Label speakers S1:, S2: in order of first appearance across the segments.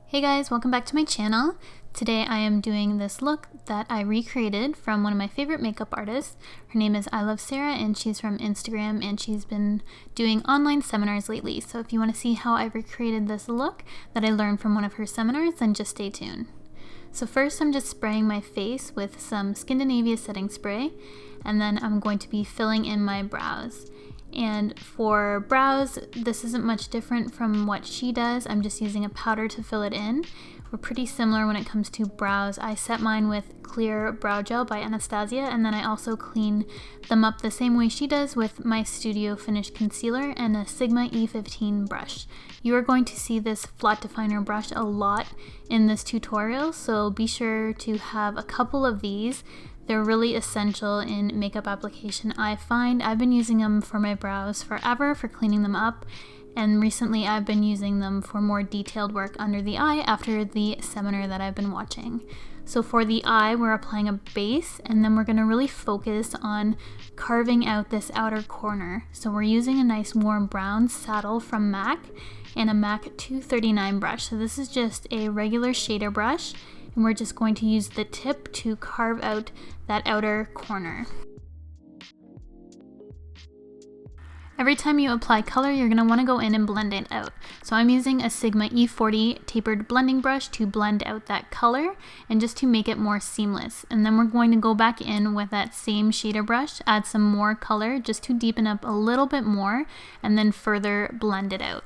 S1: Hey guys, welcome back to my channel. Today I am doing this look that I recreated from one of my favorite makeup artists. Her name is iluvsarahii and she's from Instagram and she's been doing online seminars lately. So if you want to see how I recreated this look that I learned from one of her seminars, then just stay tuned. So first I'm just spraying my face with some Scandinavia setting spray, and then I'm going to be filling in my brows. And for brows, this isn't much different from what she does. I'm just using a powder to fill it in. We're pretty similar when it comes to brows. I set mine with Clear Brow Gel by Anastasia, and then I also clean them up the same way she does with my Studio Finish Concealer and a Sigma E15 brush. You are going to see this flat definer brush a lot in this tutorial, so be sure to have a couple of these. They're really essential in makeup application. I find I've been using them for my brows forever for cleaning them up, and recently I've been using them for more detailed work under the eye after the seminar that I've been watching. So for the eye, we're applying a base, and then we're going to really focus on carving out this outer corner. So we're using a nice warm brown saddle from MAC and a MAC 239 brush. So this is just a regular shader brush, and we're just going to use the tip to carve out that outer corner. Every time you apply color, you're going to want to go in and blend it out. So I'm using a Sigma E40 tapered blending brush to blend out that color and just to make it more seamless. And then we're going to go back in with that same shader brush, add some more color just to deepen up a little bit more, and then further blend it out.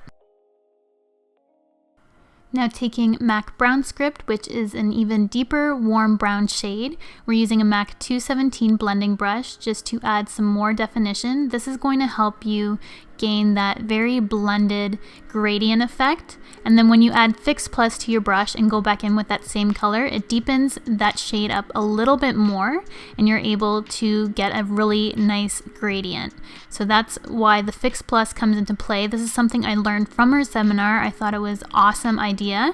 S1: Now taking MAC Brown Script, which is an even deeper warm brown shade, we're using a MAC 217 blending brush just to add some more definition. This is going to help you gain that very blended gradient effect, and then when you add Fix Plus to your brush and go back in with that same color, it deepens that shade up a little bit more and you're able to get a really nice gradient. So that's why the Fix Plus comes into play. This is something I learned from her seminar. I thought it was an awesome idea.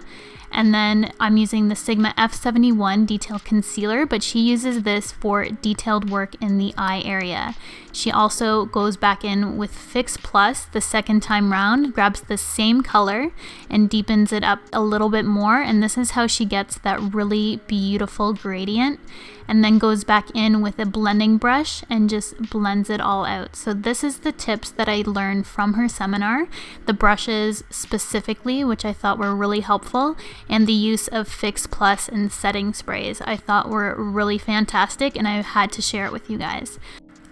S1: And then I'm using the Sigma F71 Detail Concealer, but she uses this for detailed work in the eye area. She also goes back in with Fix Plus the second time round, grabs the same color and deepens it up a little bit more, and this is how she gets that really beautiful gradient, and then goes back in with a blending brush and just blends it all out. So this is the tips that I learned from her seminar, the brushes specifically, which I thought were really helpful, and the use of Fix Plus and setting sprays I thought were really fantastic, and I had to share it with you guys.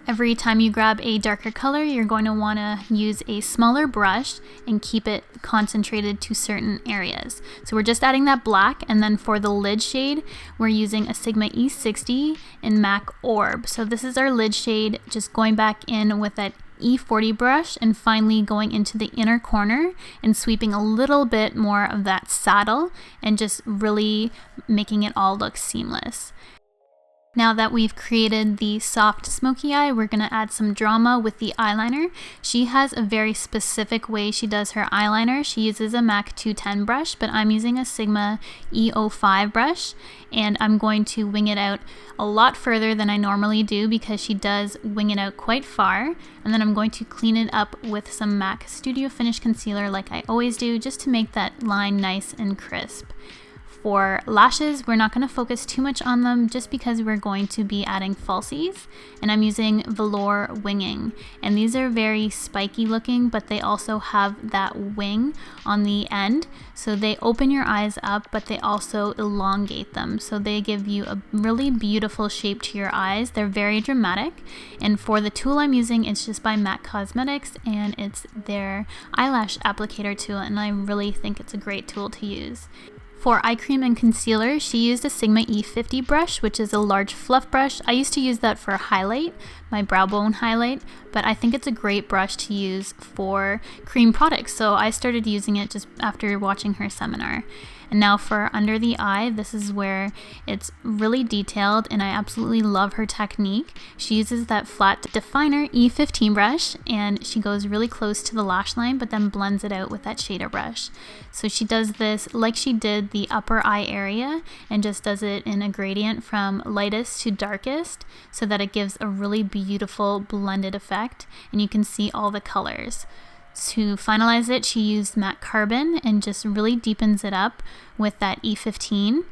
S1: Every time you grab a darker color, you're going to want to use a smaller brush and keep it concentrated to certain areas. So we're just adding that black, and then for the lid shade, we're using a Sigma E60 in MAC Orb. So this is our lid shade, just going back in with that E40 brush and finally going into the inner corner and sweeping a little bit more of that saddle and just really making it all look seamless. Now that we've created the soft smoky eye, we're going to add some drama with the eyeliner. She has a very specific way she does her eyeliner. She uses a MAC 210 brush, but I'm using a Sigma E05 brush, and I'm going to wing it out a lot further than I normally do because she does wing it out quite far. And then I'm going to clean it up with some MAC Studio Finish Concealer like I always do, just to make that line nice and crisp. For lashes, we're not going to focus too much on them just because we're going to be adding falsies, and I'm using Velour WINGING, and these are very spiky looking, but they also have that wing on the end, so they open your eyes up, but they also elongate them, so they give you a really beautiful shape to your eyes. They're very dramatic, and for the tool I'm using, it's just by MAC Cosmetics, and it's their eyelash applicator tool, and I really think it's a great tool to use. For eye cream and concealer, she used a Sigma E50 brush, which is a large fluff brush. I used to use that for highlight, my brow bone highlight, but I think it's a great brush to use for cream products, so I started using it just after watching her seminar. And now for under the eye, this is where it's really detailed, and I absolutely love her technique. She uses that flat definer E15 brush, and she goes really close to the lash line, but then blends it out with that shader brush. So she does this like she did the upper eye area, and just does it in a gradient from lightest to darkest, so that it gives a really beautiful blended effect, and you can see all the colors. To finalize it, she used matte carbon and just really deepens it up with that E15.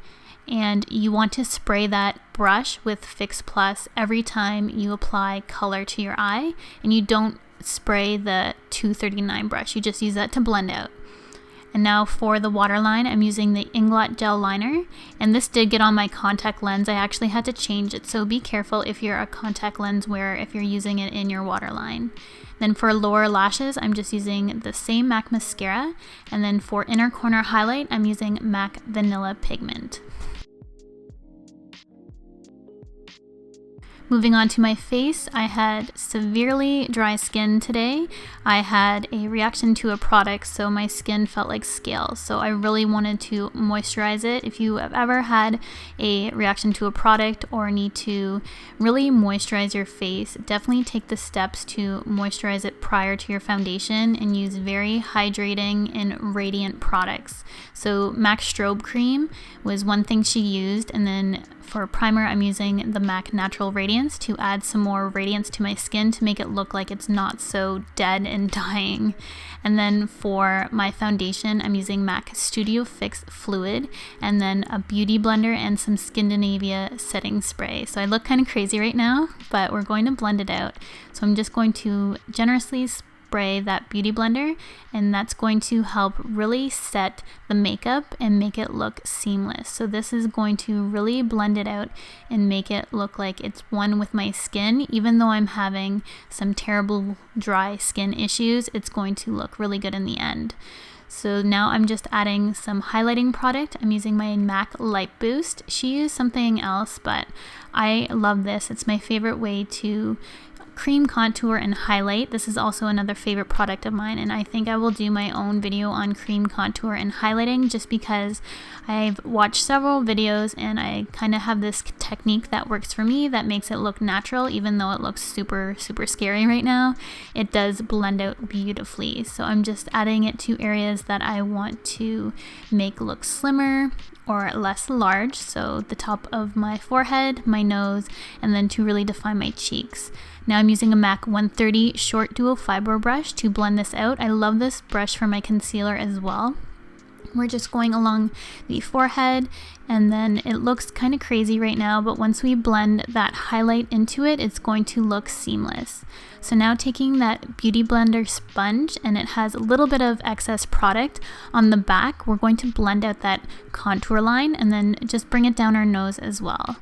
S1: And you want to spray that brush with Fix Plus every time you apply color to your eye, and you don't spray the 239 brush, you just use that to blend out. And now for the waterline, I'm using the Inglot Gel Liner, and this did get on my contact lens. I actually had to change it, so be careful if you're a contact lens wearer if you're using it in your waterline. Then for lower lashes, I'm just using the same MAC mascara, and then for inner corner highlight, I'm using MAC Vanilla Pigment. Moving on to my face, I had severely dry skin today. I had a reaction to a product, so my skin felt like scales. So I really wanted to moisturize it. If you have ever had a reaction to a product or need to really moisturize your face, definitely take the steps to moisturize it prior to your foundation and use very hydrating and radiant products. So MAC Strobe Cream was one thing she used, and then for primer, I'm using the MAC Natural Radiance to add some more radiance to my skin to make it look like it's not so dead and dying. And then for my foundation, I'm using MAC Studio Fix Fluid, and then a beauty blender and some Scandinavia setting spray. So I look kind of crazy right now, but we're going to blend it out. So I'm just going to generously spray that beauty blender, and that's going to help really set the makeup and make it look seamless. So this is going to really blend it out and make it look like it's one with my skin. Even though I'm having some terrible dry skin issues, it's going to look really good in the end. So now I'm just adding some highlighting product. I'm using my MAC Light Boost. She used something else, but I love this. It's my favorite way to cream contour and highlight. This is also another favorite product of mine, and I think I will do my own video on cream contour and highlighting just because I've watched several videos and I kind of have this technique that works for me that makes it look natural. Even though it looks super scary right now, it does blend out beautifully. So I'm just adding it to areas that I want to make look slimmer or less large, so the top of my forehead, my nose, and then to really define my cheeks. Now I'm using a MAC 130 Short Dual Fiber brush to blend this out. I love this brush for my concealer as well. We're just going along the forehead, and then it looks kind of crazy right now, but once we blend that highlight into it, it's going to look seamless. So now taking that Beauty Blender sponge, and it has a little bit of excess product on the back, we're going to blend out that contour line and then just bring it down our nose as well.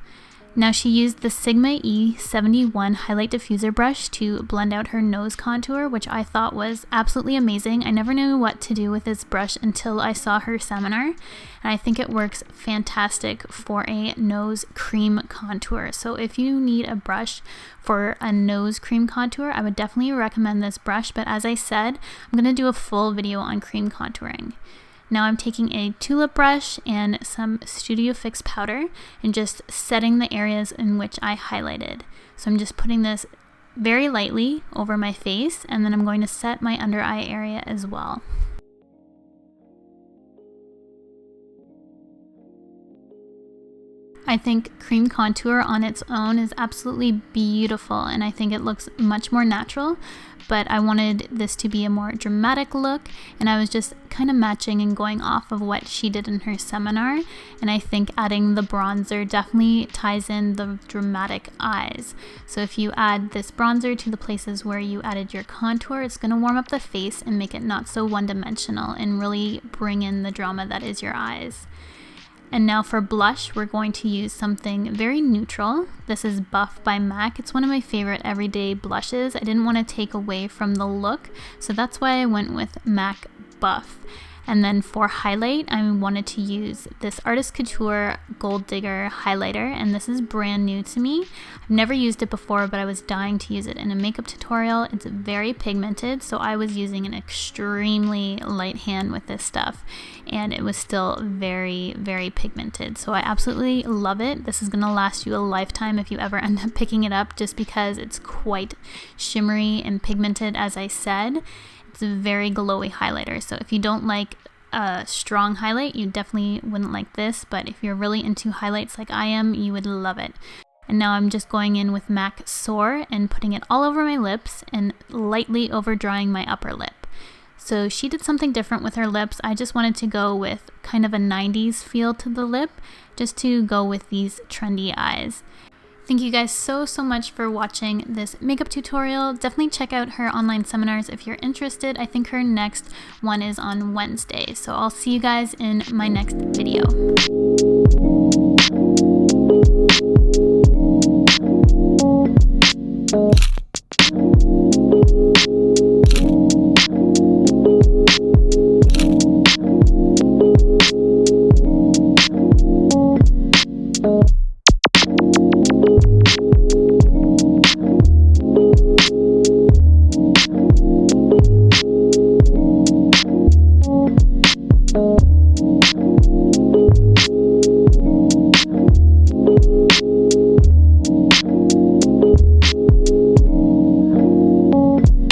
S1: Now she used the Sigma E71 highlight diffuser brush to blend out her nose contour, which I thought was absolutely amazing. I never knew what to do with this brush until I saw her seminar, and I think it works fantastic for a nose cream contour. So if you need a brush for a nose cream contour, I would definitely recommend this brush, but as I said, I'm going to do a full video on cream contouring. Now I'm taking a tulip brush and some Studio Fix powder and just setting the areas in which I highlighted. So I'm just putting this very lightly over my face, and then I'm going to set my under eye area as well. I think cream contour on its own is absolutely beautiful, and I think it looks much more natural, but I wanted this to be a more dramatic look, and I was just kind of matching and going off of what she did in her seminar, and I think adding the bronzer definitely ties in the dramatic eyes. So if you add this bronzer to the places where you added your contour, it's going to warm up the face and make it not so one-dimensional and really bring in the drama that is your eyes. And now for blush, we're going to use something very neutral. This is Buff by MAC. It's one of my favorite everyday blushes. I didn't want to take away from the look, so that's why I went with MAC Buff. And then for highlight, I wanted to use this Artist Couture Gold Digger highlighter, and this is brand new to me. I've never used it before, but I was dying to use it in a makeup tutorial. It's very pigmented, so I was using an extremely light hand with this stuff, and it was still very pigmented. So I absolutely love it. This is going to last you a lifetime if you ever end up picking it up, just because it's quite shimmery and pigmented, as I said. It's a very glowy highlighter, so if you don't like a strong highlight, you definitely wouldn't like this, but if you're really into highlights like I am, you would love it. And now I'm just going in with MAC Soar and putting it all over my lips and lightly over drawing my upper lip. So she did something different with her lips. I just wanted to go with kind of a 90s feel to the lip, just to go with these trendy eyes. Thank you guys so much for watching this makeup tutorial. Definitely check out her online seminars if you're interested. I think her next one is on Wednesday. So I'll see you guys in my next video.